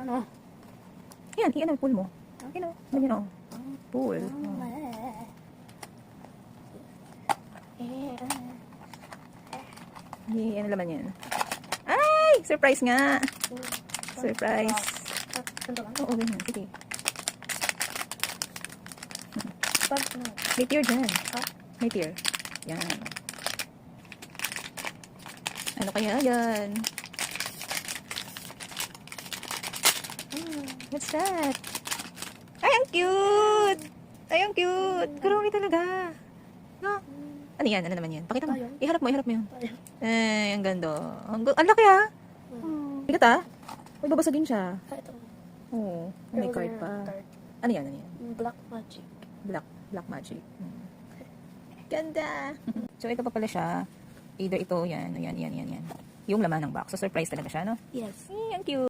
Ano? Yan, iyan, pull mo. Yan o, ganyan o. Pull. Ano laman yan? Ay! Surprise nga! Surprise! Oo, ganyan. Sige. May tear dyan. May tear. Yan. Ano kaya yan? What's that? Ay, ang cute! Ay, ang cute! Grabe talaga. No? Ano yan? Ano naman yan? Pakita mo. Iharap mo yun. Ay, ang ganda. Ang laki ha? Bigat ha? Uy, babasagin siya. Ito. Oo. May card pa. Ano yan? Black magic. Black magic. Ganda! So, ito pa pala siya. Either ito, yan. Yung laman ng box. So, surprise talaga siya, no? Yes. Ay, ang cute.